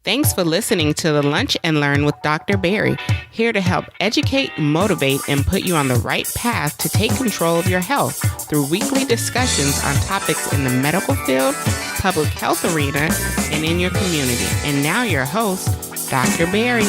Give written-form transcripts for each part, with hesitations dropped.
Thanks for listening to the Lunch and Learn with Dr. Barry, here to help educate, motivate, and put you on the right path to take control of your health through weekly discussions on topics in the medical field, public health arena, and in your community. And now your host, Dr. Barry.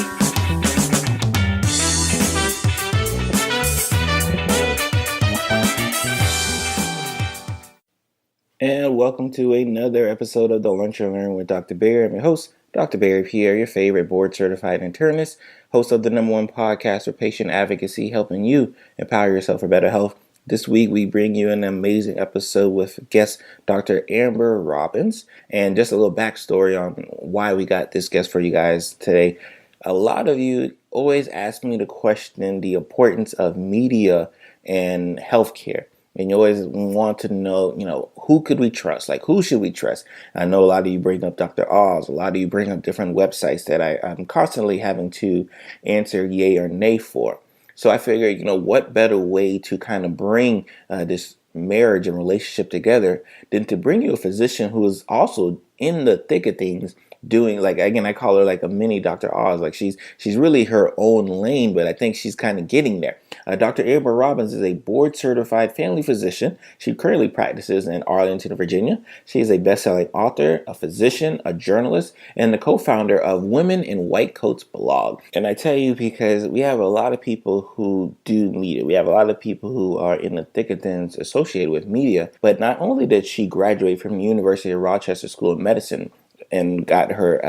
And welcome to another episode of the Lunch and Learn with Dr. Barry. I'm your host, Dr. Barry Pierre, your favorite board-certified internist, host of the #1 podcast for patient advocacy, helping you empower yourself for better health. This week, we bring you an amazing episode with guest Dr. Amber Robbins. And just a little backstory on why we got this guest for you guys today. A lot of you always ask me to question the importance of media and healthcare. And you always want to know, who could we trust? Like, who should we trust? I know a lot of you bring up Dr. Oz. A lot of you bring up different websites that I'm constantly having to answer yay or nay for. So I figured, what better way to kind of bring this marriage and relationship together than to bring you a physician who is also in the thick of things, doing, like, again, I call her like a mini Dr. Oz. Like, she's really her own lane, but I think she's kind of getting there. Dr. Amber Robbins is a board-certified family physician. She currently practices in Arlington, Virginia. She is a best-selling author, a physician, a journalist, and the co-founder of Women in White Coats blog. And I tell you, because we have a lot of people who do media. We have a lot of people who are in the thick of things associated with media. But not only did she graduate from the University of Rochester School of Medicine and got her,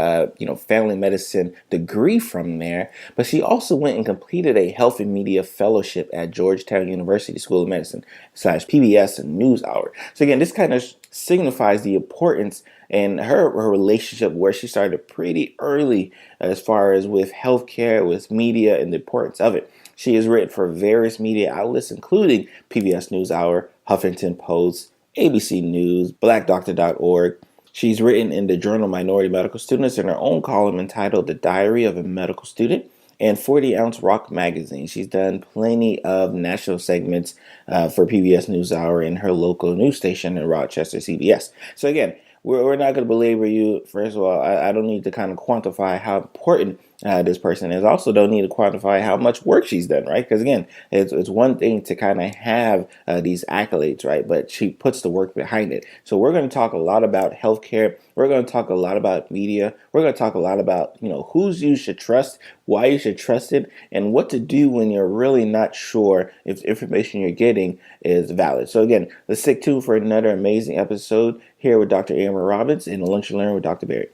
family medicine degree from there, but she also went and completed a health and media fellowship at Georgetown University School of Medicine / PBS and NewsHour. So again, this kind of signifies the importance and her relationship where she started pretty early as far as with healthcare, with media, and the importance of it. She has written for various media outlets, including PBS NewsHour, Huffington Post, ABC News, BlackDoctor.org. She's written in the journal Minority Medical Students in her own column entitled The Diary of a Medical Student and 40 Ounce Rock magazine. She's done plenty of national segments for PBS NewsHour and her local news station in Rochester, CBS. So again, we're not going to belabor you. First of all, I don't need to kind of quantify how important this person is. I also don't need to quantify how much work she's done, right? Because again, it's one thing to kind of have these accolades, right? But she puts the work behind it. So we're going to talk a lot about healthcare. We're going to talk a lot about media. We're going to talk a lot about, who's you should trust, why you should trust it, and what to do when you're really not sure if the information you're getting is valid. So again, let's stick tuned for another amazing episode here with Dr. Amber Robbins in the Lunch and Learn with Dr. Barry.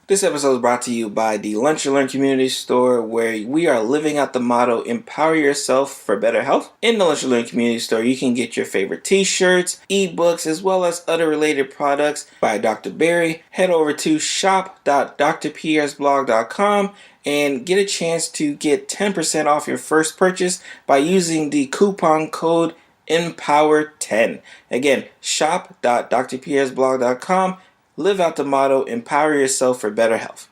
This episode is brought to you by the Lunch and Learn Community Store, where we are living out the motto, empower yourself for better health. In the Lunch and Learn Community Store, you can get your favorite t-shirts, ebooks, as well as other related products by Dr. Barry. Head over to shop.drpiersblog.com and get a chance to get 10% off your first purchase by using the coupon code EMPOWER10. Again, shop.drpiersblog.com. Live out the motto, empower yourself for better health.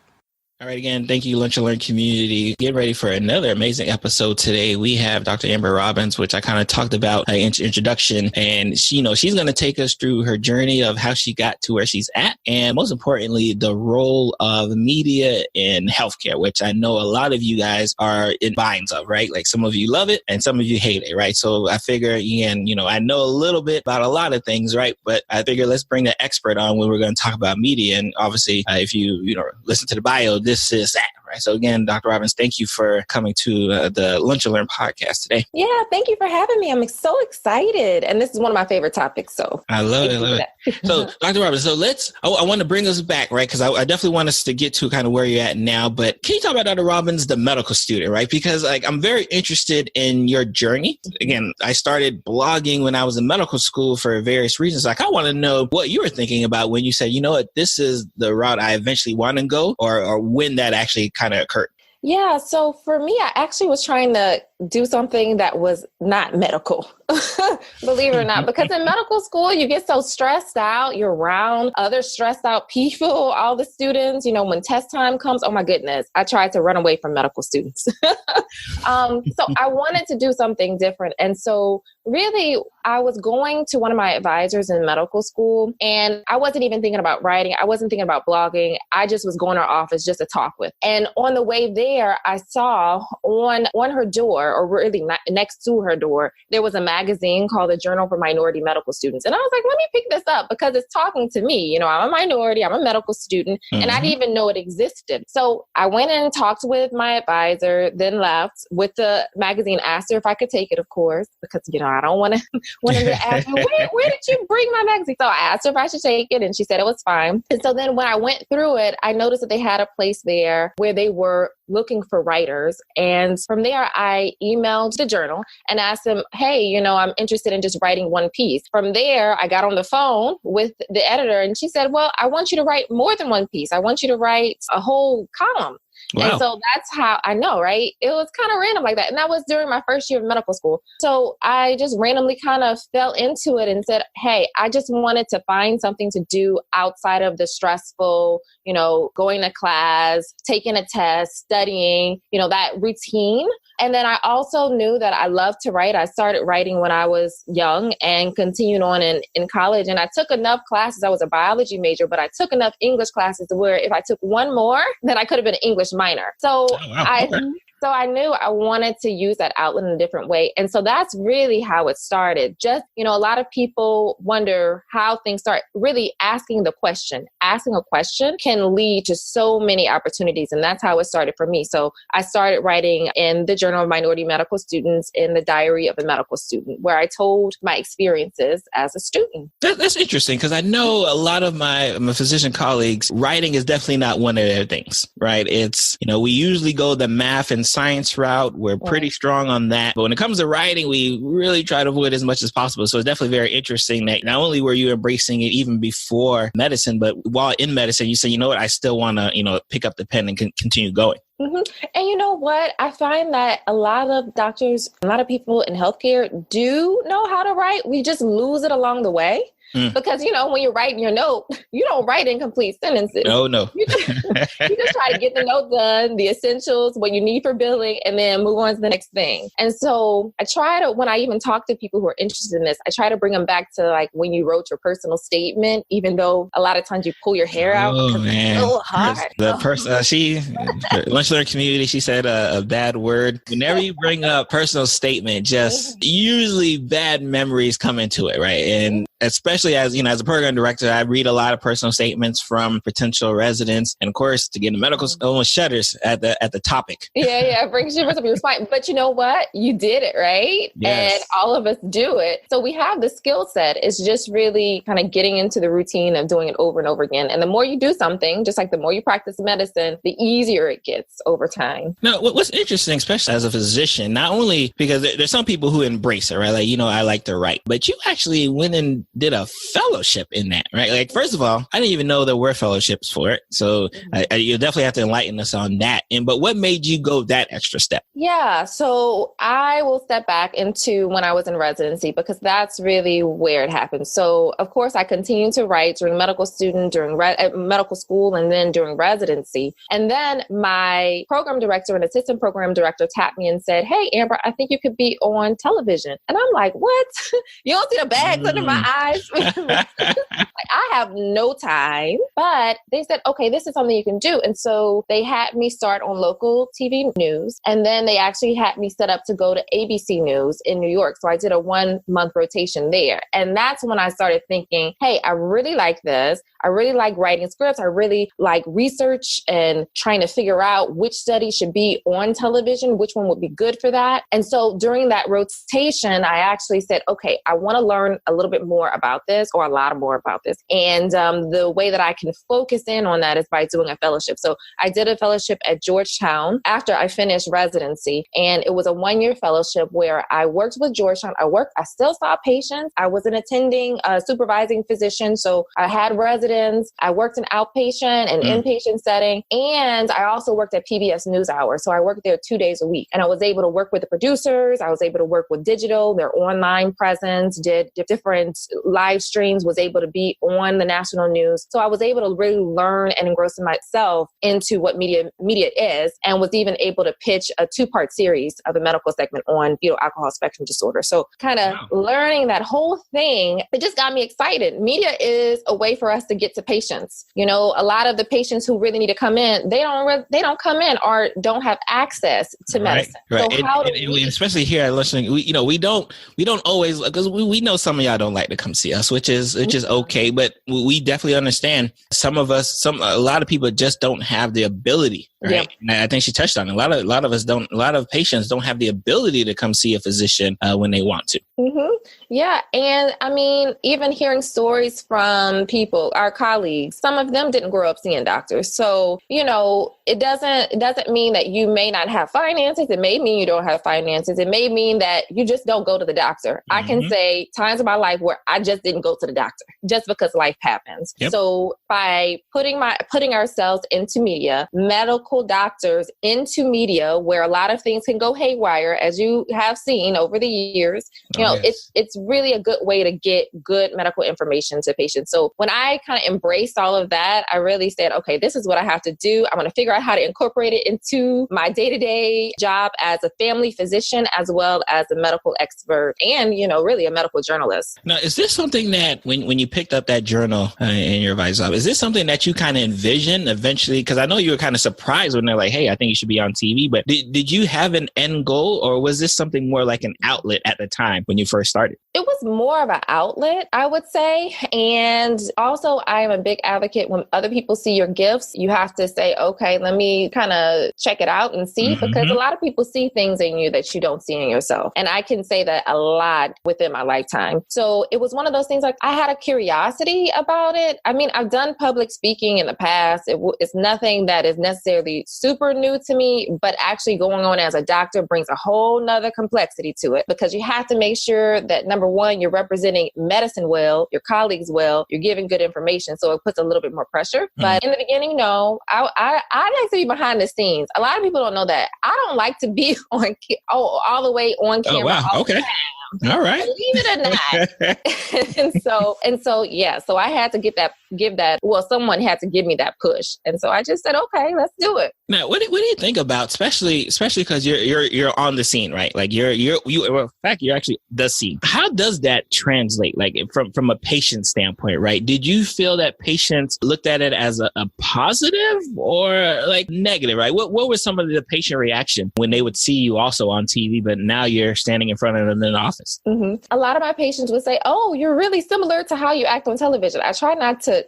All right, again, thank you, Lunch and Learn community. Get ready for another amazing episode today. We have Dr. Amber Robbins, which I kind of talked about in introduction. And she, she's going to take us through her journey of how she got to where she's at. And most importantly, the role of media in healthcare, which I know a lot of you guys are in binds of, right? Like, some of you love it and some of you hate it, right? So I figure, again, I know a little bit about a lot of things, right? But I figure let's bring the expert on when we're going to talk about media. And obviously, if you listen to the bio, this is that, right? So again, Dr. Robbins, thank you for coming to the Lunch and Learn podcast today. Yeah, thank you for having me. I'm so excited. And this is one of my favorite topics. So I love it. So Dr. Robbins, I want to bring us back, right? Because I definitely want us to get to kind of where you're at now. But can you talk about Dr. Robbins, the medical student, right? Because I'm very interested in your journey. Again, I started blogging when I was in medical school for various reasons. I want to know what you were thinking about when you said, this is the route I eventually want to go, or when that actually kind of occurred. Yeah. So for me, I actually was trying to do something that was not medical, believe it or not, because in medical school, you get so stressed out. You're around other stressed out people, all the students, when test time comes, oh my goodness, I tried to run away from medical students. So I wanted to do something different. And so really, I was going to one of my advisors in medical school, and I wasn't even thinking about writing. I wasn't thinking about blogging. I just was going to her office just to talk with. And on the way there, I saw on her door, or really next to her door, there was a magazine called the Journal for Minority Medical Students. And I was like, let me pick this up because it's talking to me. I'm a minority, I'm a medical student, and I didn't even know it existed. So I went in and talked with my advisor, then left with the magazine, asked her if I could take it, of course, because, I don't want to wanted to ask me, where did you bring my magazine? So I asked her if I should take it, and she said it was fine. And so then when I went through it, I noticed that they had a place there where they were looking for writers. And from there, I emailed the journal and asked them, hey, I'm interested in just writing one piece. From there, I got on the phone with the editor, and she said, well, I want you to write more than one piece. I want you to write a whole column. Wow. And so that's how I know, right? It was kind of random like that. And that was during my first year of medical school. So I just randomly kind of fell into it and said, hey, I just wanted to find something to do outside of the stressful, going to class, taking a test, studying, that routine. And then I also knew that I loved to write. I started writing when I was young and continued on in college. And I took enough classes. I was a biology major, but I took enough English classes to where if I took one more, then I could have been an English minor. So So I knew I wanted to use that outlet in a different way. And so that's really how it started. Just, a lot of people wonder how things start. Really asking the question. Asking a question can lead to so many opportunities. And that's how it started for me. So I started writing in the Journal of Minority Medical Students, in the Diary of a Medical Student, where I told my experiences as a student. That's interesting, because I know a lot of my physician colleagues, writing is definitely not one of their things, right? It's, we usually go the math and science route. We're pretty strong on that. But when it comes to writing, we really try to avoid as much as possible. So it's definitely very interesting that not only were you embracing it even before medicine, but while in medicine, you said, I still want to, pick up the pen and continue going. Mm-hmm. And you know what? I find that a lot of doctors, a lot of people in healthcare do know how to write. We just lose it along the way. Because, when you're writing your note, you don't write incomplete sentences. No. You just try to get the note done, the essentials, what you need for billing, and then move on to the next thing. And so I try to, when I even talk to people who are interested in this, I try to bring them back to like when you wrote your personal statement, even though a lot of times you pull your hair out because it's so hard. The person, lunch learning community, she said a bad word. Whenever you bring up personal statement, just usually bad memories come into it, right? And especially as a program director, I read a lot of personal statements from potential residents, and of course, to get into medical school, almost shudders at the topic. Yeah, it brings shivers up your spine. But you know what? You did it, right? Yes. And all of us do it. So we have the skill set. It's just really kind of getting into the routine of doing it over and over again. And the more you do something, just like the more you practice medicine, the easier it gets over time. Now, what's interesting, especially as a physician, not only because there's some people who embrace it, right? Like, I like to write, but you actually went and did a fellowship in that, right? Like, first of all, I didn't even know there were fellowships for it. So you definitely have to enlighten us on that. But what made you go that extra step? Yeah. So I will step back into when I was in residency, because that's really where it happened. So of course I continued to write during medical student, during medical school, and then during residency. And then my program director and assistant program director tapped me and said, hey, Amber, I think you could be on television. And I'm like, what? You don't see the bags under my eyes? I have no time. But they said, okay, this is something you can do. And so they had me start on local TV news. And then they actually had me set up to go to ABC News in New York. So I did a 1-month rotation there. And that's when I started thinking, hey, I really like this. I really like writing scripts. I really like research and trying to figure out which study should be on television, which one would be good for that. And so during that rotation, I actually said, okay, I want to learn a little bit more about this, or a lot more about this. And the way that I can focus in on that is by doing a fellowship. So I did a fellowship at Georgetown after I finished residency. And it was a 1-year fellowship where I worked with Georgetown. I still saw patients. I was an attending supervising physician. So I had residents. I worked in outpatient and inpatient setting. And I also worked at PBS NewsHour. So I worked there 2 days a week. And I was able to work with the producers. I was able to work with digital, their online presence, did different live streams, was able to be on on the national news. So I was able to really learn and engross myself into what media is, and was even able to pitch a 2-part series of a medical segment on fetal alcohol spectrum disorder. So kind of learning that whole thing, it just got me excited. Media is a way for us to get to patients. You know, a lot of the patients who really need to come in, they don't come in or don't have access to medicine. Right. So how do we, especially here at Listening, we don't always, because we know some of y'all don't like to come see us, which is okay, but we definitely understand a lot of people just don't have the ability. Right. Yeah. And I think she touched on it. A lot of patients don't have the ability to come see a physician when they want to. Mm-hmm. Yeah. And I mean, even hearing stories from people, our colleagues, some of them didn't grow up seeing doctors. So, you know, it doesn't mean that you may not have finances. It may mean you don't have finances. It may mean that you just don't go to the doctor. Mm-hmm. I can say times in my life where I just didn't go to the doctor just because life happens. Yep. So by putting ourselves into media, medical doctors into media, where a lot of things can go haywire, as you have seen over the years, it's really a good way to get good medical information to patients. So when I kind of embraced all of that, I really said, okay, this is what I have to do. I'm going to figure out how to incorporate it into my day-to-day job as a family physician, as well as a medical expert and, really a medical journalist. Now, is this something that when you picked up that journal in your advice job, is this something that you kind of envision eventually? Because I know you were kind of surprised when they're like, hey, I think you should be on TV. But did you have an end goal, or was this something more like an outlet at the time when you first started? It was more of an outlet, I would say. And also, I am a big advocate when other people see your gifts, you have to say, okay, let me kind of check it out and see, because a lot of people see things in you that you don't see in yourself. And I can say that a lot within my lifetime. So it was one of those things, like I had a curiosity about it. I mean, I've done public speaking in the past. It's nothing that is necessarily super new to me, but actually going on as a doctor brings a whole nother complexity to it, because you have to make sure that, number one, you're representing medicine well, your colleagues well, you're giving good information. So it puts a little bit more pressure. But in the beginning, no, I like to be behind the scenes. A lot of people don't know that. I don't like to be on all the way on camera. Oh, wow. Okay. All right. Believe it or not. and so, yeah. So I had to give that. Well, someone had to give me that push, and so I just said, okay, let's do it. Now, what do you think about, especially because you're on the scene, right? Like in fact, you're actually the scene. How does that translate, like from a patient standpoint, right? Did you feel that patients looked at it as a positive or like negative, right? What was some of the patient reaction when they would see you also on TV, but now you're standing in front of them in the office? Mm-hmm. A lot of my patients would say, oh, you're really similar to how you act on television. I try not to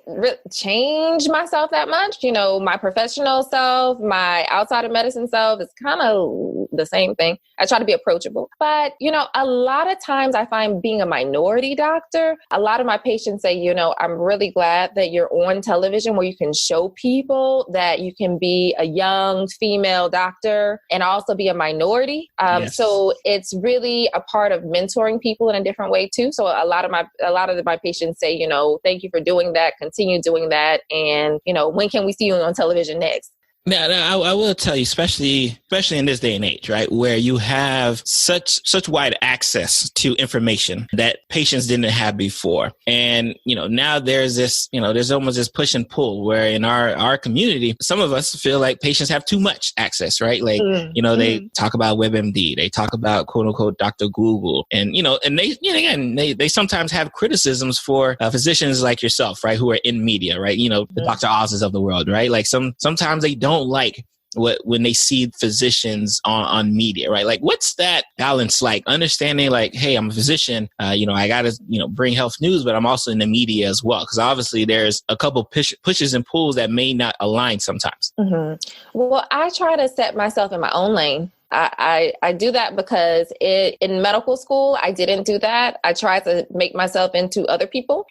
change myself that much. My professional self, my outside of medicine self is kind of the same thing. I try to be approachable. But, a lot of times I find being a minority doctor, a lot of my patients say, I'm really glad that you're on television where you can show people that you can be a young female doctor and also be a minority. Yes. So it's really a part of mentoring people in a different way too. So a lot of my patients say, thank you for doing that. Continue doing that. And, when can we see you on television next? Now, I will tell you, especially in this day and age, right, where you have such wide access to information that patients didn't have before. And, now there's this, there's almost this push and pull where in our community, some of us feel like patients have too much access, right? Like, they talk about WebMD, they talk about quote unquote Dr. Google, and, and they sometimes have criticisms for physicians like yourself, right, who are in media, right? The Dr. Oz's of the world, right? Like sometimes they don't like when they see physicians on media, right? Like, what's that balance like? Understanding like, hey, I'm a physician, I got to, bring health news, but I'm also in the media as well. Because obviously there's a couple pushes and pulls that may not align sometimes. Mm-hmm. Well, I try to set myself in my own lane. I do that because in medical school, I didn't do that. I tried to make myself into other people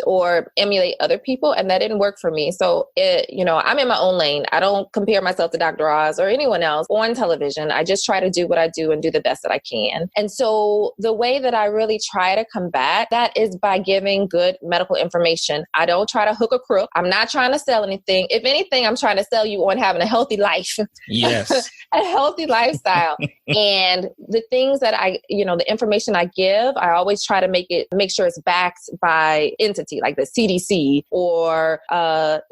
or emulate other people, and that didn't work for me. So I'm in my own lane. I don't compare myself to Dr. Oz or anyone else on television. I just try to do what I do and do the best that I can. And so the way that I really try to combat that is by giving good medical information. I don't try to hook a crook. I'm not trying to sell anything. If anything, I'm trying to sell you on having a healthy life. Yes. A healthy life lifestyle. And the things that the information I give, I always try to make sure it's backed by entity like the CDC or the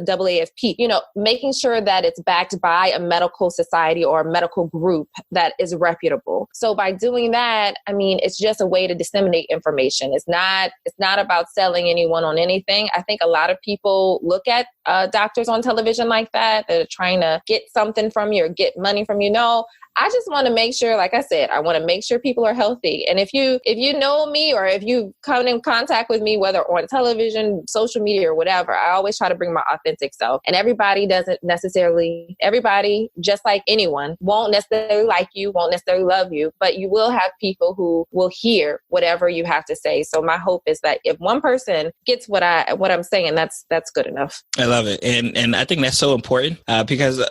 AAFP, making sure that it's backed by a medical society or a medical group that is reputable. So by doing that, it's just a way to disseminate information. It's not about selling anyone on anything. I think a lot of people look at doctors on television like that. They're trying to get something from you or get money from you. No, I just want to make sure, like I said, I want to make sure people are healthy. And if you know me or if you come in contact with me, whether on television, social media or whatever, I always try to bring my authentic self. And everybody, just like anyone, won't necessarily like you, won't necessarily love you, but you will have people who will hear whatever you have to say. So my hope is that if one person gets what I'm saying, that's good enough. I love it. And I think that's so important because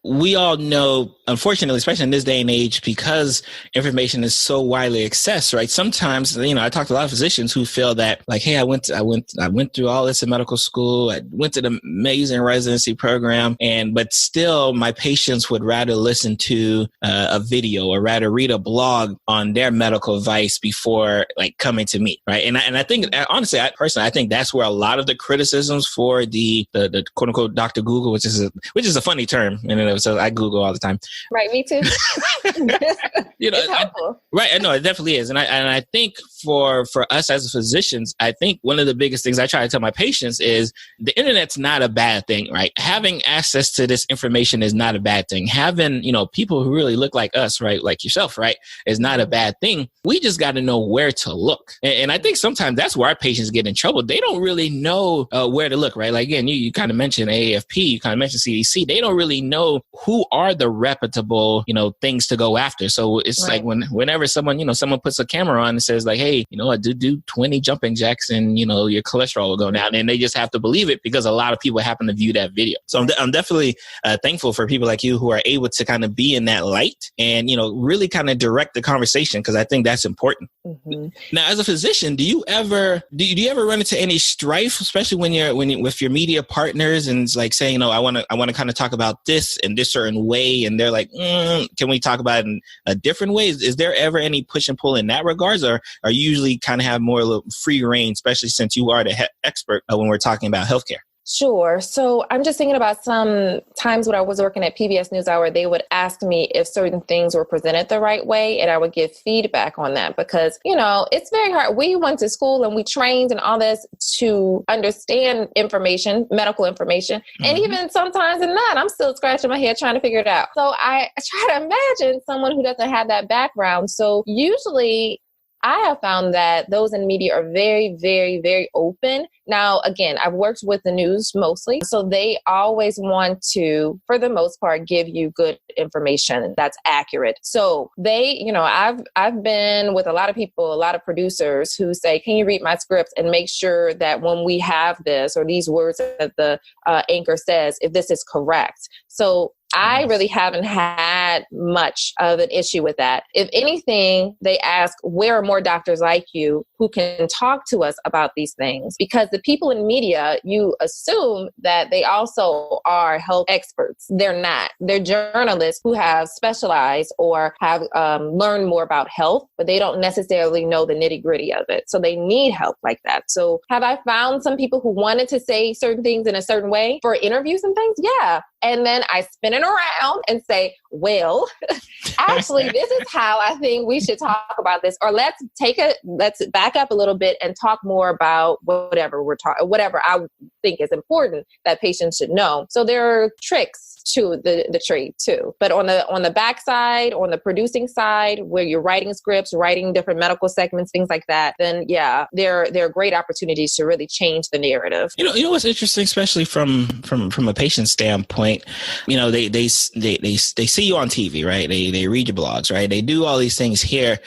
we all know, unfortunately, especially in this day and age, because information is so widely accessed, right? Sometimes, I talk to a lot of physicians who feel that like, hey, I went through all this in medical school. I went to the amazing residency program, but still my patients would rather listen to a video or rather read a blog on their medical advice before like coming to me, right? And I think, honestly, I think that's where a lot of the criticisms for the quote unquote Dr. Google, which is a funny term, so I Google all the time. Right, me too. It's helpful. Right, I know it definitely is, and I think for us as physicians, I think one of the biggest things I try to tell my patients is the internet's not a bad thing, right? Having access to this information is not a bad thing. Having people who really look like us, right, like yourself, right, is not a bad thing. We just got to know where to look, and I think sometimes that's where our patients get in trouble. They don't really know where to look, right? Like again, you kind of mentioned AAFP, you kind of mentioned CDC. They don't really know who are the reputable, things to go after. So it's right. Like whenever someone puts a camera on and says like, hey, I do 20 jumping jacks and, your cholesterol will go down. And they just have to believe it because a lot of people happen to view that video. So I'm definitely thankful for people like you who are able to kind of be in that light and, really kind of direct the conversation because I think that's important. Mm-hmm. Now, as a physician, do you ever run into any strife, especially when you're with your media partners and it's like saying, I want to kind of talk about this in this certain way, and they're like, can we talk about it in a different way? Is there ever any push and pull in that regards, or you usually kind of have more free reign, especially since you are the expert when we're talking about healthcare? Sure. So I'm just thinking about some times when I was working at PBS NewsHour, they would ask me if certain things were presented the right way, and I would give feedback on that because, it's very hard. We went to school and we trained and all this to understand information, medical information, and even sometimes in that, I'm still scratching my head trying to figure it out. So I try to imagine someone who doesn't have that background. So usually I have found that those in media are very, very, very open. Now, again, I've worked with the news mostly, so they always want to, for the most part, give you good information that's accurate. So they, I've been with a lot of people, a lot of producers who say, can you read my scripts and make sure that when we have this or these words that the anchor says, if this is correct. So I really haven't had much of an issue with that. If anything, they ask, where are more doctors like you who can talk to us about these things? Because the people in media, you assume that they also are health experts. They're not. They're journalists who have specialized or have learned more about health, but they don't necessarily know the nitty gritty of it. So they need help like that. So have I found some people who wanted to say certain things in a certain way for interviews and things? Yeah. And then I spin it around and say, well, actually, this is how I think we should talk about this. Or let's back up a little bit and talk more about whatever whatever I think is important that patients should know. So there are tricks to the trade too. But on the back side, on the producing side, where you're writing scripts, writing different medical segments, things like that, then yeah, there are great opportunities to really change the narrative. You know what's interesting, especially from a patient standpoint, they see you on TV, right? They read your blogs, right? They do all these things here.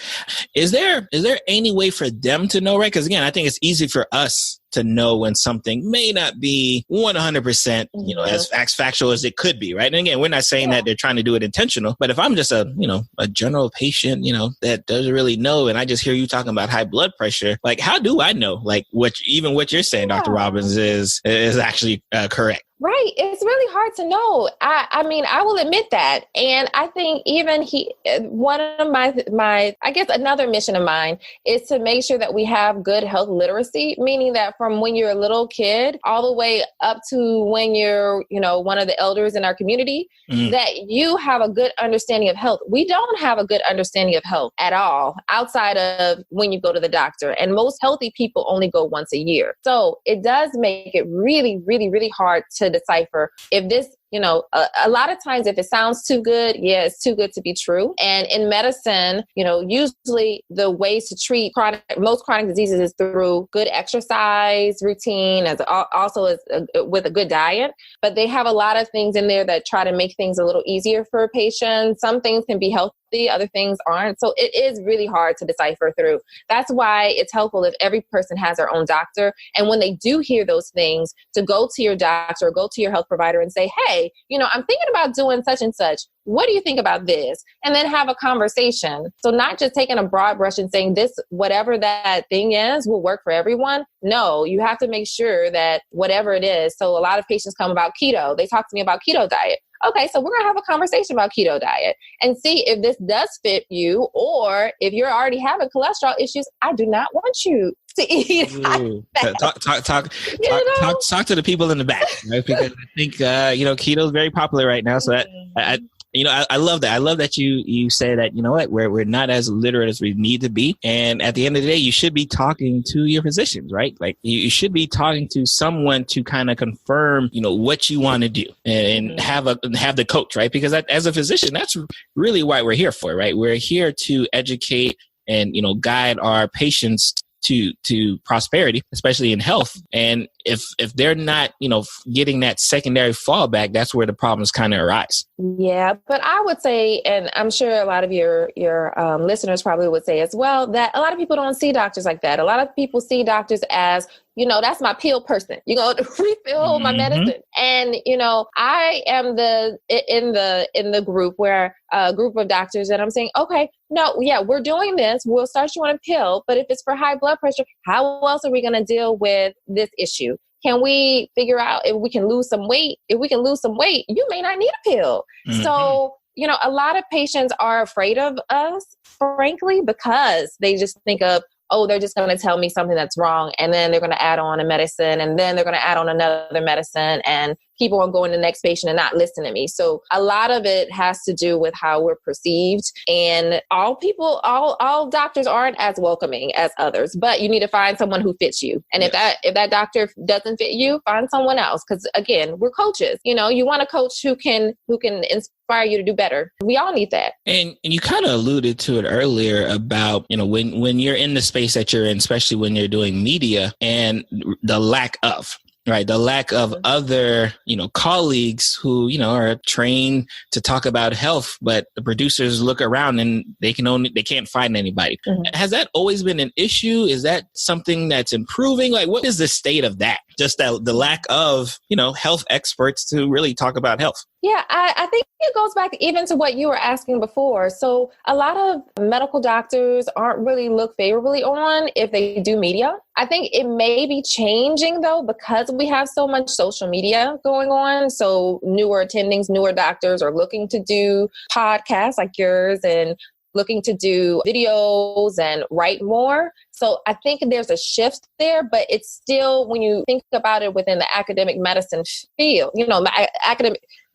Is there any way for them to know, right? Because again, I think it's easy for us to know when something may not be 100%, as factual as it could be, right? And again, we're not saying that they're trying to do it intentional, but if I'm just a general patient, that doesn't really know, and I just hear you talking about high blood pressure, like, how do I know, like, what you're saying, Dr. Robbins, is actually correct? Right. It's really hard to know. I mean, I will admit that. And I think even one of my, I guess another mission of mine is to make sure that we have good health literacy, meaning that from when you're a little kid all the way up to when you're, one of the elders in our community, that you have a good understanding of health. We don't have a good understanding of health at all outside of when you go to the doctor. And most healthy people only go once a year. So it does make it really, really, really hard to decipher if this, a lot of times if it sounds too good, it's too good to be true. And in medicine, usually the ways to treat most chronic diseases is through good exercise routine, with a good diet. But they have a lot of things in there that try to make things a little easier for patients. Some things can be healthy, other things aren't. So it is really hard to decipher through. That's why it's helpful if every person has their own doctor. And when they do hear those things, to go to your doctor or go to your health provider and say, hey, I'm thinking about doing such and such. What do you think about this? And then have a conversation. So not just taking a broad brush and saying this, whatever that thing is, will work for everyone. No, you have to make sure that whatever it is. So a lot of patients come about keto. They talk to me about keto diet. Okay, so we're going to have a conversation about keto diet and see if this does fit you, or if you're already having cholesterol issues, I do not want you to eat. Talk to the people in the back, right? Because I think, keto is very popular right now. So I love that. I love that you say that, we're not as literate as we need to be. And at the end of the day, you should be talking to your physicians, right? Like you should be talking to someone to kind of confirm, what you want to do and have the coach, right? Because as a physician, that's really why we're here for, right? We're here to educate and, guide our patients to prosperity, especially in health. And if they're not, getting that secondary fallback, that's where the problems kind of arise. Yeah, but I would say, and I'm sure a lot of your listeners probably would say as well, that a lot of people don't see doctors like that. A lot of people see doctors as, that's my pill person. You're going to refill my medicine. And, I am in the group where a group of doctors that I'm saying, okay, no, yeah, we're doing this. We'll start you on a pill. But if it's for high blood pressure, how else are we going to deal with this issue? Can we figure out if we can lose some weight? If we can lose some weight, you may not need a pill. So, a lot of patients are afraid of us, frankly, because they just think of, oh, they're just going to tell me something that's wrong. And then they're going to add on a medicine. And then they're going to add on another medicine. And people are going to the next patient and not listen to me. So a lot of it has to do with how we're perceived. And all doctors aren't as welcoming as others. But you need to find someone who fits you. And if that doctor doesn't fit you, find someone else. Because again, we're coaches. You want a coach who can inspire you to do better. We all need that. And you kind of alluded to it earlier about, when you're in the space that you're in, especially when you're doing media, and the lack of other, colleagues who, are trained to talk about health, but the producers look around and they can't find anybody. Has that always been an issue? Is that something that's improving? Like, what is the state of that? Just that the lack of, health experts to really talk about health. Yeah, I think it goes back even to what you were asking before. So a lot of medical doctors aren't really looked favorably on if they do media. I think it may be changing, though, because we have so much social media going on. So newer attendings, newer doctors are looking to do podcasts like yours and looking to do videos and write more. So I think there's a shift there, but it's still, when you think about it within the academic medicine field,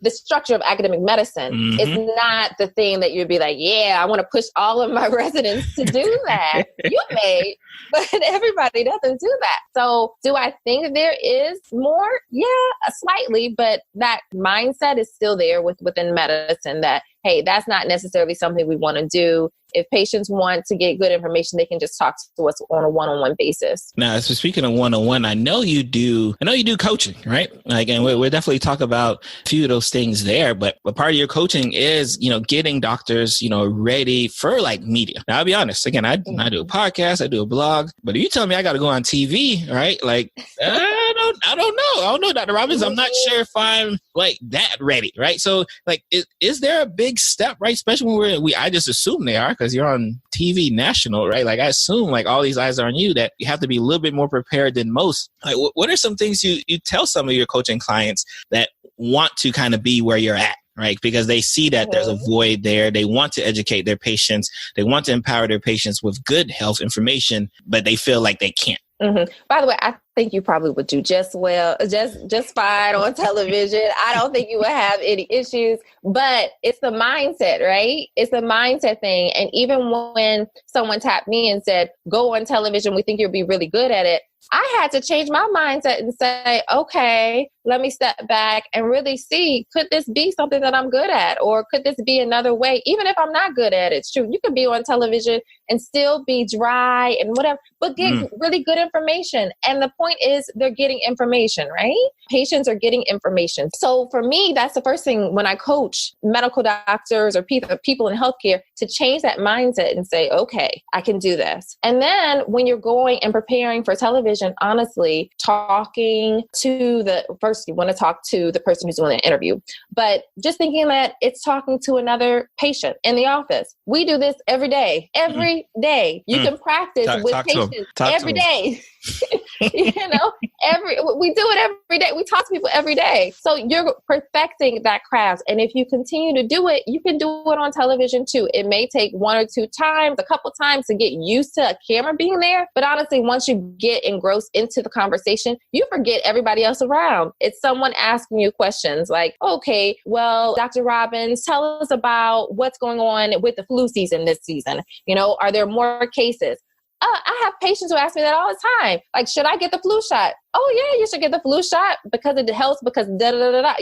the structure of academic medicine is not the thing that you'd be like, yeah, I want to push all of my residents to do that. You may, but everybody doesn't do that. So do I think there is more? Yeah, slightly, but that mindset is still there within medicine that, hey, that's not necessarily something we want to do. If patients want to get good information, they can just talk to us on a one-on-one basis. Now, so speaking of one-on-one, I know you do coaching, right? Like, and we'll definitely talk about a few of those things there, but part of your coaching is, getting doctors, ready for like media. Now, I'll be honest, again, I do a podcast, I do a blog, but if you tell me I got to go on TV, right? Like, I I don't know, Dr. Robbins. I'm not sure if I'm like that ready, right? So like, is there a big step, right? Especially when I just assume they are because you're on TV national, right? Like I assume like all these eyes are on you that you have to be a little bit more prepared than most. Like what are some things you tell some of your coaching clients that want to kind of be where you're at? Right? Because they see that there's a void there. They want to educate their patients. They want to empower their patients with good health information, but they feel like they can't. Mm-hmm. By the way, I think you probably would do just fine on television. I don't think you would have any issues, but it's the mindset, right? It's the mindset thing. And even when someone tapped me and said, go on television, we think you'll be really good at it. I had to change my mindset and say, okay, let me step back and really see, could this be something that I'm good at? Or could this be another way? Even if I'm not good at it, it's true. You can be on television and still be dry and whatever, but get really good information. And the point is they're getting information, right? Patients are getting information. So for me, that's the first thing when I coach medical doctors or people in healthcare to change that mindset and say, okay, I can do this. And then when you're going and preparing for television, honestly, talking to first you want to talk to the person who's doing the interview, but just thinking that it's talking to another patient in the office. We do this every day. You can practice with patients every day. We do it every day. We talk to people every day. So you're perfecting that craft. And if you continue to do it, you can do it on television too. It may take one or two times, a couple times to get used to a camera being there. But honestly, once you get engrossed into the conversation, you forget everybody else around. It's someone asking you questions like, okay, well, Dr. Robbins, tell us about what's going on with the flu season this season. Are there more cases? I have patients who ask me that all the time. Like, should I get the flu shot? Oh, yeah, you should get the flu shot because it helps because da-da-da-da-da.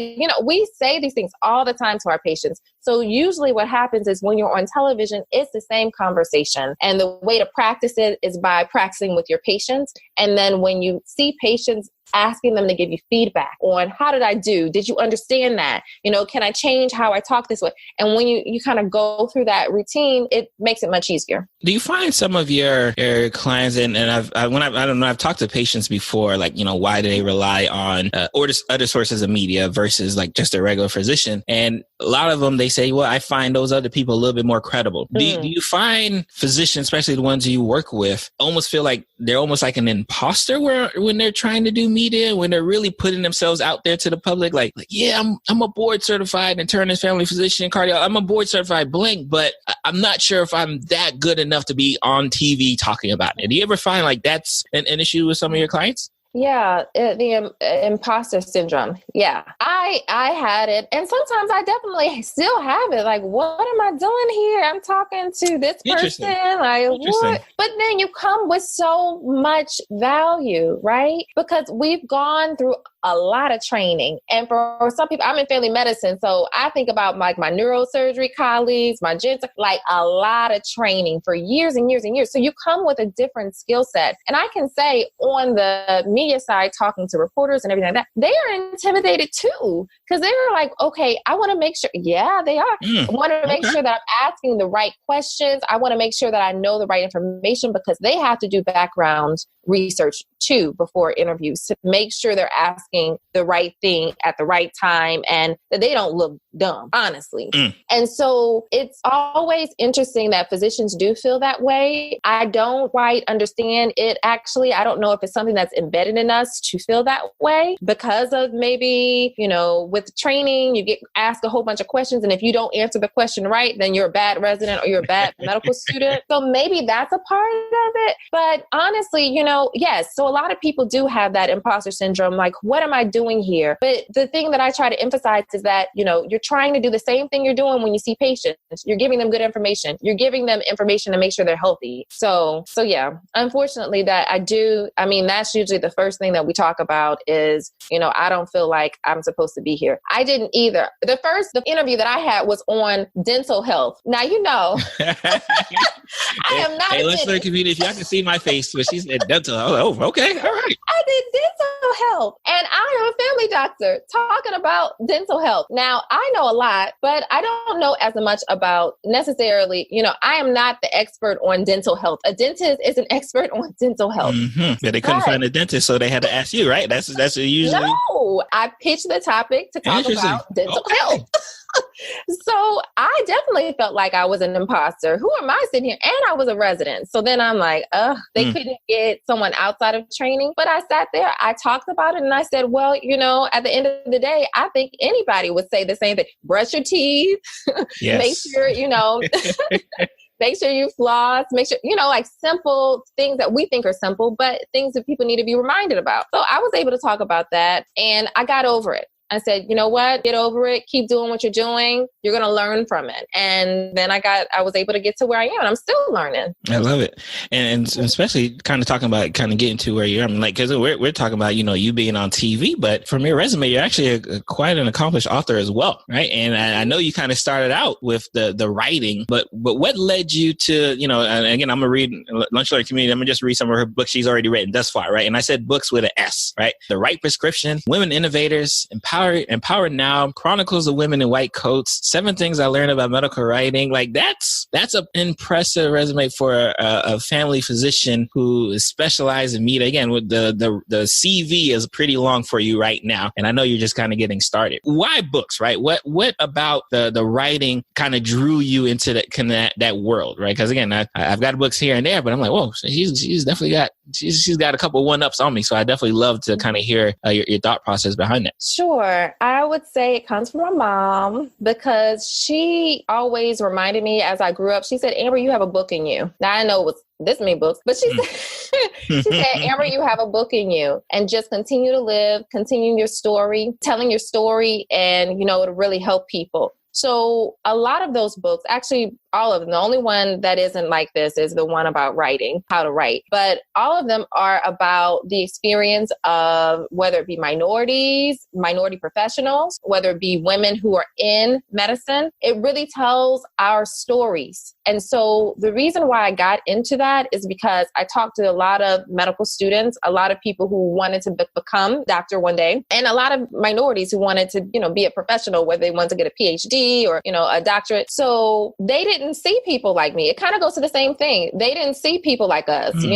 We say these things all the time to our patients. So usually what happens is when you're on television, it's the same conversation. And the way to practice it is by practicing with your patients. And then when you see patients, asking them to give you feedback on how did I do? Did you understand that? Can I change how I talk this way? And when you kind of go through that routine, it makes it much easier. Do you find some of your clients, and I've talked to patients before, like, why do they rely on other sources of media versus like just a regular physician? And a lot of them, they say, well, I find those other people a little bit more credible. Do you find physicians, especially the ones you work with, almost feel like they're almost like an imposter when they're trying to do media, when they're really putting themselves out there to the public? Like yeah, I'm a board certified internist, family physician, cardiologist. I'm a board certified blank, but I'm not sure if I'm that good enough to be on TV talking about it. Do you ever find like that's an issue with some of your clients? Yeah, the imposter syndrome. Yeah, I had it. And sometimes I definitely still have it. Like, what am I doing here? I'm talking to this person. Like, what? But then you come with so much value, right? Because we've gone through a lot of training. And for some people, I'm in family medicine. So I think about like my neurosurgery colleagues, my gens, like a lot of training for years and years and years. So you come with a different skill set. And I can say on the media side, talking to reporters and everything like that, they are intimidated too. Because they're like, okay, I want to make sure. Yeah, they are. I want to make sure that I'm asking the right questions. I want to make sure that I know the right information because they have to do background research too before interviews to make sure they're asking the right thing at the right time and that they don't look dumb, honestly. And so it's always interesting that physicians do feel that way. I don't quite understand it. Actually, I don't know if it's something that's embedded in us to feel that way because of maybe, with training, you get asked a whole bunch of questions. And if you don't answer the question right, then you're a bad resident or you're a bad medical student. So maybe that's a part of it. But honestly, yes. So a lot of people do have that imposter syndrome. Like, what am I doing here? But the thing that I try to emphasize is that, you're trying to do the same thing you're doing when you see patients. You're giving them good information. You're giving them information to make sure they're healthy. So yeah, unfortunately that's usually the first thing that we talk about is, I don't feel like I'm supposed to be here. I didn't either. The interview that I had was on dental health. Now, I am not. Hey, let's learn community. If y'all can see my face, but she said dental. Oh, okay. All right. I did dental health. And I am a family doctor talking about dental health. Now, I know a lot, but I don't know as much about necessarily, I am not the expert on dental health. A dentist is an expert on dental health. Mm-hmm. But they couldn't find a dentist, so they had to ask you, right? That's usually. No, I pitched the topic to talk about dental health. So I definitely felt like I was an imposter. Who am I sitting here? And I was a resident. So then I'm like, they couldn't get someone outside of training. But I sat there, I talked about it, and I said, well, at the end of the day, I think anybody would say the same thing. Brush your teeth. Yes. Make sure, make sure you floss, make sure, like simple things that we think are simple, but things that people need to be reminded about. So I was able to talk about that, and I got over it. I said, you know what? Get over it. Keep doing what you're doing. You're going to learn from it. And then I was able to get to where I am. And I'm still learning. I love it. And especially kind of talking about kind of getting to where you're, because we're talking about, you being on TV, but from your resume, you're actually quite an accomplished author as well. Right. And I know you kind of started out with the writing, but what led you to, and again, I'm going to read Lunch Learning Community. I'm going to just read some of her books she's already written thus far. Right. And I said books with an S, right? The Right Prescription, Women Innovators, Empower Now, Chronicles of Women in White Coats, 7 Things I Learned About Medical Writing. Like that's an impressive resume for a family physician who is specialized in media. Again, with the CV is pretty long for you right now, and I know you're just kind of getting started. Why books, right? What about the writing kind of drew you into that world, right? Because again, I've got books here and there, but I'm like, whoa, she's definitely got a couple one-ups on me. So I definitely love to kind of hear your thought process behind that. Sure. I would say it comes from my mom because she always reminded me as I grew up, she said, Amber, you have a book in you. Now I know it was this many books, but she said, Amber, you have a book in you, and just continue to live, continue your story, telling your story, and, it'll really help people. So a lot of those books, actually all of them, the only one that isn't like this is the one about writing, how to write. But all of them are about the experience of whether it be minorities, minority professionals, whether it be women who are in medicine. It really tells our stories. And so the reason why I got into that is because I talked to a lot of medical students, a lot of people who wanted to become doctor one day, and a lot of minorities who wanted to, be a professional, whether they wanted to get a PhD or, a doctorate. So they didn't see people like me. It kind of goes to the same thing. They didn't see people like us, and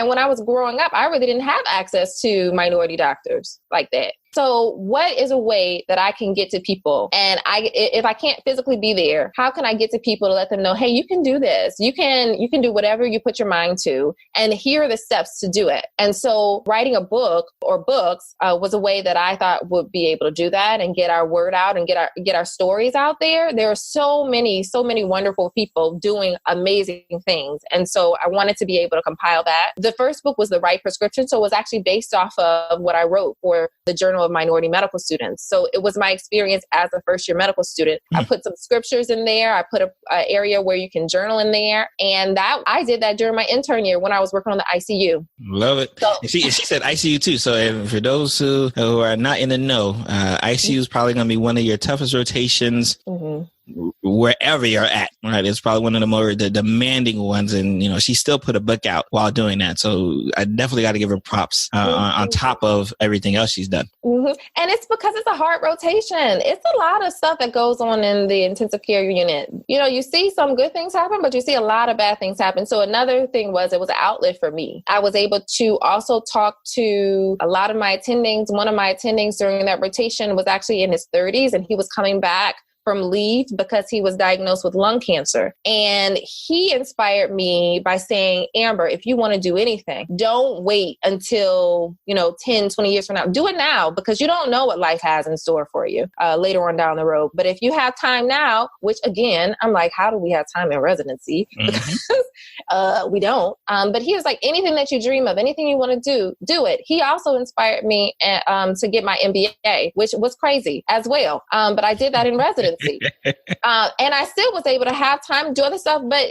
when I was growing up, I really didn't have access to minority doctors like that. So what is a way that I can get to people? And if I can't physically be there, how can I get to people to let them know, hey, you can do this. You can do whatever you put your mind to. And here are the steps to do it. And so writing a book or books was a way that I thought would be able to do that and get our word out and get our stories out there. There are so many wonderful people doing amazing things. And so I wanted to be able to compile that. The first book was The Right Prescription. So it was actually based off of what I wrote for the Journal of Minority Medical Students. So it was my experience as a first-year medical student. I put some scriptures in there. I put an area where you can journal in there. And I did that during my intern year when I was working on the ICU. Love it. So, she said ICU too. So for those who are not in the know, ICU is probably going to be one of your toughest rotations. Mm-hmm. Wherever you're at, right? It's probably one of the more demanding ones. And, she still put a book out while doing that. So I definitely got to give her props on top of everything else she's done. Mm-hmm. And it's because it's a hard rotation. It's a lot of stuff that goes on in the intensive care unit. You see some good things happen, but you see a lot of bad things happen. So another thing was it was an outlet for me. I was able to also talk to a lot of my attendings. One of my attendings during that rotation was actually in his 30s, and he was coming back from leave because he was diagnosed with lung cancer. And he inspired me by saying, Amber, if you want to do anything, don't wait until, 10, 20 years from now. Do it now, because you don't know what life has in store for you later on down the road. But if you have time now, which again, I'm like, how do we have time in residency? Because we don't. But he was like, anything that you dream of, anything you want to do it. He also inspired me to get my MBA, which was crazy as well. But I did that in residency. residency. And I still was able to have time to do other stuff, but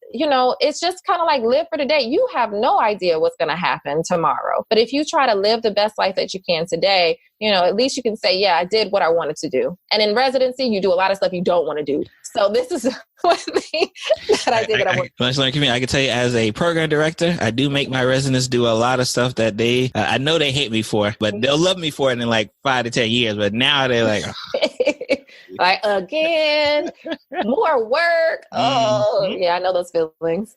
it's just kind of like live for today. You have no idea what's going to happen tomorrow. But if you try to live the best life that you can today, at least you can say, yeah, I did what I wanted to do. And in residency, you do a lot of stuff you don't want to do. So this is one thing that I did that I wanted to do. I can tell you as a program director, I do make my residents do a lot of stuff that they, I know they hate me for, but they'll love me for it in like 5 to 10 years. But now they're like, like, again, more work. Oh, yeah, I know those feelings.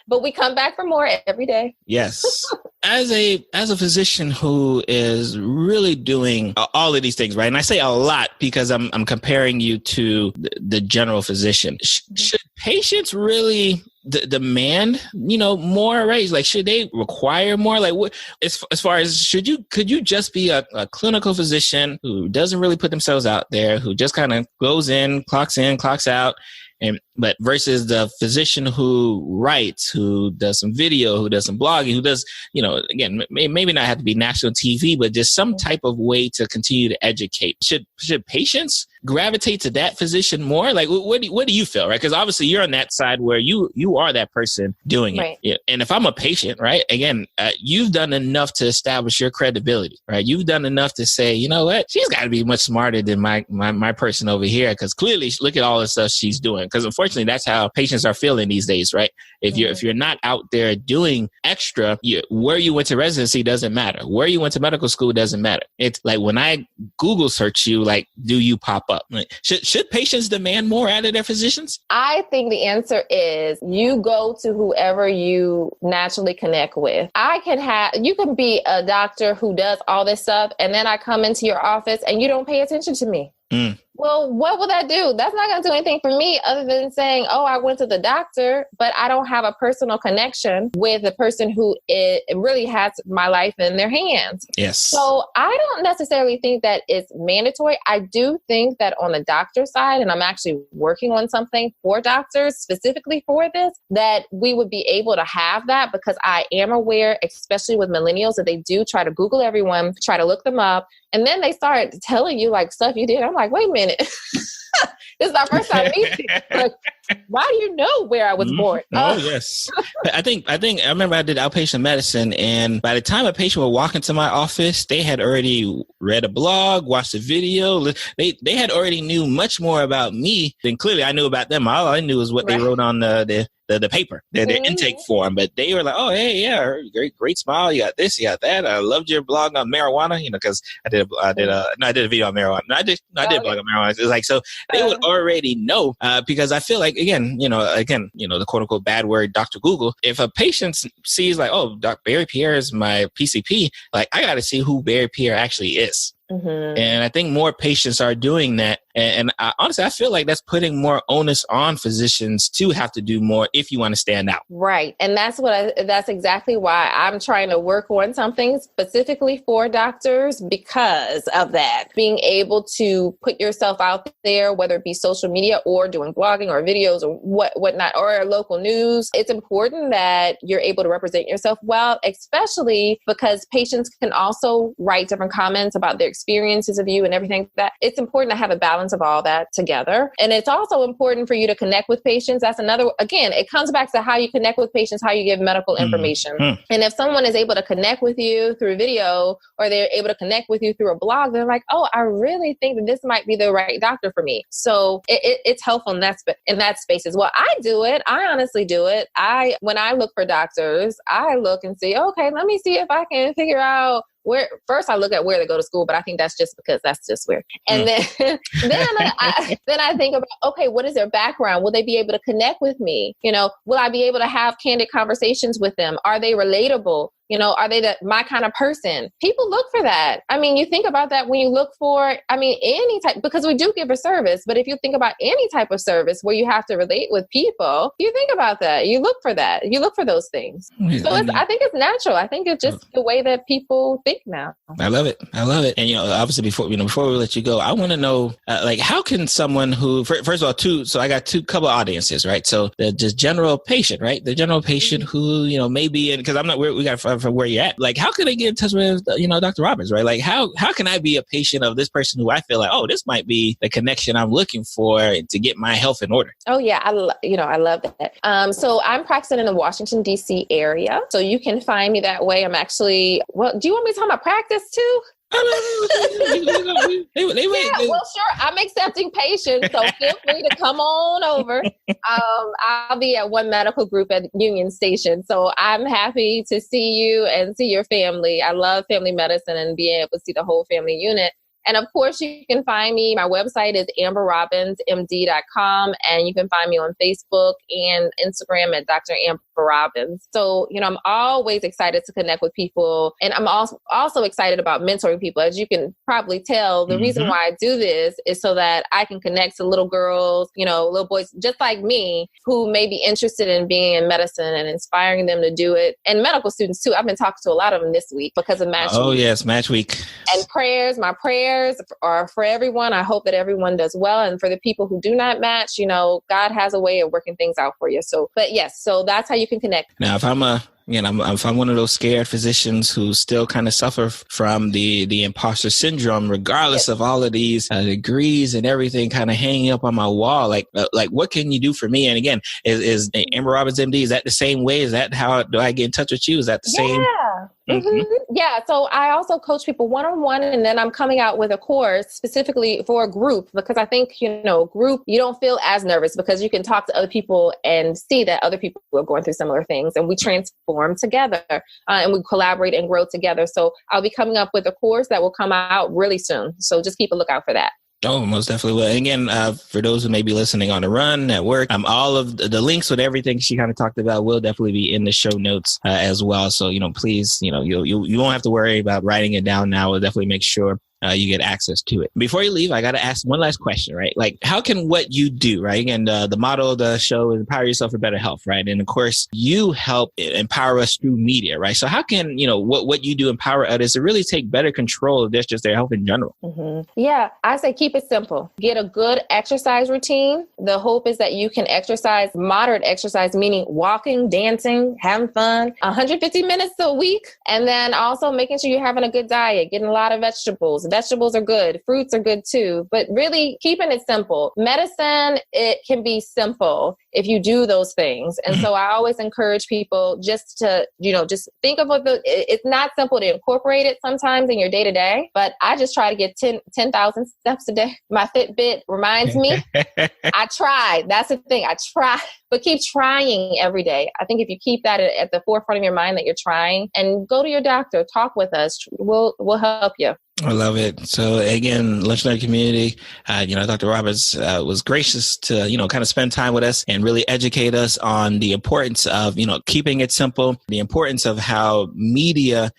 But we come back for more every day. Yes. As a physician who is really doing all of these things, right? And I say a lot because I'm comparing you to the general physician. Should patients really demand, more, right? Like, should they require more? Like, what, as far as could you just be a clinical physician who doesn't really put themselves out there, who just kind of goes in, clocks out, but versus the physician who writes, who does some video, who does some blogging, who does, again, maybe not have to be national TV, but just some type of way to continue to educate. Should patients gravitate to that physician more? Like, what do you feel, right? Because obviously you're on that side where you are that person doing it. Right. Yeah. And if I'm a patient, right, again, you've done enough to establish your credibility, right? You've done enough to say, you know what, she's got to be much smarter than my person over here, because clearly look at all the stuff she's doing. Because unfortunately, that's how patients are feeling these days, right? If you're not out there doing extra, where you went to residency doesn't matter. Where you went to medical school doesn't matter. It's like when I Google search you, like, do you pop up? Like, should patients demand more out of their physicians? I think the answer is you go to whoever you naturally connect with. You can be a doctor who does all this stuff, and then I come into your office and you don't pay attention to me. Well, what will that do? That's not going to do anything for me other than saying, oh, I went to the doctor, but I don't have a personal connection with the person who it really has my life in their hands. Yes. So I don't necessarily think that it's mandatory. I do think that on the doctor side, and I'm actually working on something for doctors specifically for this, that we would be able to have that, because I am aware, especially with millennials, that they do try to Google everyone, try to look them up. And then they start telling you like stuff you did. I'm like, wait a minute. This is our first time meeting. Like, why do you know where I was born? Oh, yes. I remember I did outpatient medicine, and by the time a patient would walk into my office, they had already read a blog, watched a video. They had already knew much more about me than clearly I knew about them. All I knew was what they wrote on the paper, their intake form. But they were like, oh, hey, yeah, great smile. You got this, you got that. I loved your blog on marijuana, because I did a video on marijuana. I did a blog on marijuana. It's like, so they would already know, because I feel like, again, the quote unquote bad word, Dr. Google, if a patient sees like, oh, Dr. Barry Pierre is my PCP, like, I got to see who Barry Pierre actually is. Mm-hmm. And I think more patients are doing that. And honestly, I feel like that's putting more onus on physicians to have to do more if you want to stand out. Right. And that's exactly why I'm trying to work on something specifically for doctors, because of that. Being able to put yourself out there, whether it be social media or doing blogging or videos or whatnot, or local news. It's important that you're able to represent yourself well, especially because patients can also write different comments about their experiences of you and everything. That it's important to have a balance of all that together. And it's also important for you to connect with patients. That's another, again, it comes back to how you connect with patients, how you give medical information. Mm-hmm. And if someone is able to connect with you through video, or they're able to connect with you through a blog, they're like, oh, I really think that this might be the right doctor for me. So it's helpful in that space as well. I do it. I honestly do it. When I look for doctors, I look and see, okay, let me see if I can figure out first I look at where they go to school, but I think that's just because that's just weird. And then I think about, okay, what is their background? Will they be able to connect with me? Will I be able to have candid conversations with them? Are they relatable? Are they my kind of person? People look for that. I mean, you think about that when you look for, any type, because we do give a service, but if you think about any type of service where you have to relate with people, you think about that. You look for that. You look for those things. So I think it's natural. I think it's just the way that people think now. I love it. And, obviously before we let you go, I want to know, how can someone who, first of all, so I got couple audiences, right? So the just general patient, right? The general patient who, maybe, because we got from where you're at. Like, how can I get in touch with, Dr. Robbins, right? Like, how can I be a patient of this person who I feel like, oh, this might be the connection I'm looking for to get my health in order? Oh, yeah. I love that. So I'm practicing in the Washington, D.C. area. So you can find me that way. I'm actually, do you want me to talk about practice too? Yeah, well, sure. I'm accepting patients, so feel free to come on over. I'll be at One Medical Group at Union Station, so I'm happy to see you and see your family. I love family medicine and being able to see the whole family unit. And of course, you can find me. My website is amberrobbinsmd.com, and you can find me on Facebook and Instagram at Dr. Amber Robbins. So, I'm always excited to connect with people. And I'm also excited about mentoring people. As you can probably tell, the reason why I do this is so that I can connect to little girls, little boys just like me who may be interested in being in medicine and inspiring them to do it. And medical students too. I've been talking to a lot of them this week because of Match Week. Oh, yes, Match Week. And my prayers are for everyone. I hope that everyone does well. And for the people who do not match, God has a way of working things out for you. So that's how you can connect. Now, if I'm if I'm one of those scared physicians who still kind of suffer from the imposter syndrome, regardless of all of these degrees and everything kind of hanging up on my wall, like what can you do for me? And again, is Amber Robbins MD, is that the same way? Is that how do I get in touch with you? Is that the same? Yeah. So I also coach people one-on-one, and then I'm coming out with a course specifically for a group, because I think, group, you don't feel as nervous because you can talk to other people and see that other people are going through similar things, and we transform together and we collaborate and grow together. So I'll be coming up with a course that will come out really soon. So just keep a lookout for that. Oh, most definitely will. And again, for those who may be listening on the run, at work, all of the links with everything she kind of talked about will definitely be in the show notes as well. So, please, you won't have to worry about writing it down now. We'll definitely make sure you get access to it. Before you leave, I got to ask one last question, right? Like, how can what you do, right? And the motto of the show is empower yourself for better health, right? And of course, you help empower us through media, right? So how can, what you do empower others to really take better control of just their health in general? Yeah, I say keep it simple. Get a good exercise routine. The hope is that you can exercise, moderate exercise, meaning walking, dancing, having fun, 150 minutes a week. And then also making sure you're having a good diet, getting a lot of vegetables. Vegetables are good. Fruits are good too. But really keeping it simple. Medicine, it can be simple if you do those things. And so I always encourage people just to, just think of it's not simple to incorporate it sometimes in your day to day, but I just try to get 10,000 steps a day. My Fitbit reminds me. I try. That's the thing. I try, but keep trying every day. I think if you keep that at the forefront of your mind that you're trying, and go to your doctor, talk with us, we'll help you. I love it. So again, Lunch Learning Community, Dr. Robbins was gracious to, kind of spend time with us and really educate us on the importance of, keeping it simple, the importance of how media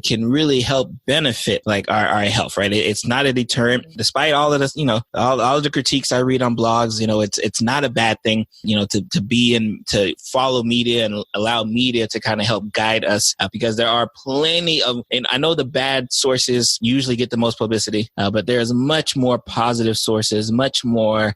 can really help benefit like our health, right? It's not a deterrent. Despite all of this, all of the critiques I read on blogs, it's not a bad thing, to follow media and allow media to kind of help guide us because there are plenty of, and I know the bad sources usually get the most publicity, but there's much more positive sources, much more,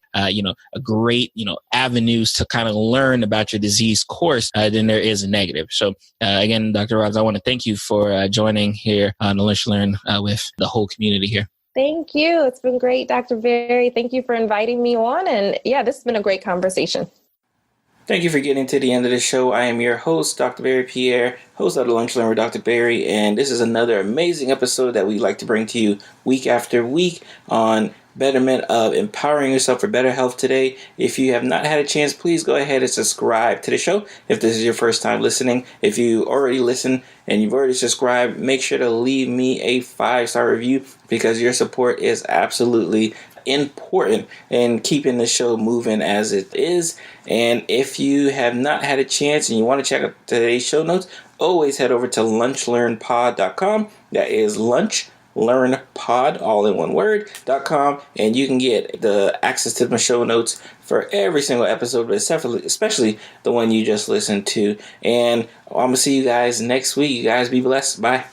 great, avenues to kind of learn about your disease course than there is negative. So again, Dr. Robbins, I want to thank you for joining here on the Lunch Learn with the whole community here. Thank you. It's been great, Dr. Berry. Thank you for inviting me on. And yeah, this has been a great conversation. Thank you for getting to the end of the show. I am your host, Dr. Barry Pierre, host of the Lunch Learn with Dr. Barry, and this is another amazing episode that we like to bring to you week after week on betterment of empowering yourself for better health today. If you have not had a chance, please go ahead and subscribe to the show. If this is your first time listening, if you already listen and you've already subscribed, make sure to leave me a 5-star review because your support is absolutely important in keeping the show moving as it is. And if you have not had a chance and you want to check out today's show notes, always head over to lunchlearnpod.com. That is lunchlearnpod, all in one word, .com, and you can get the access to my show notes for every single episode, but especially the one you just listened to. And I'm going to see you guys next week. You guys be blessed. Bye.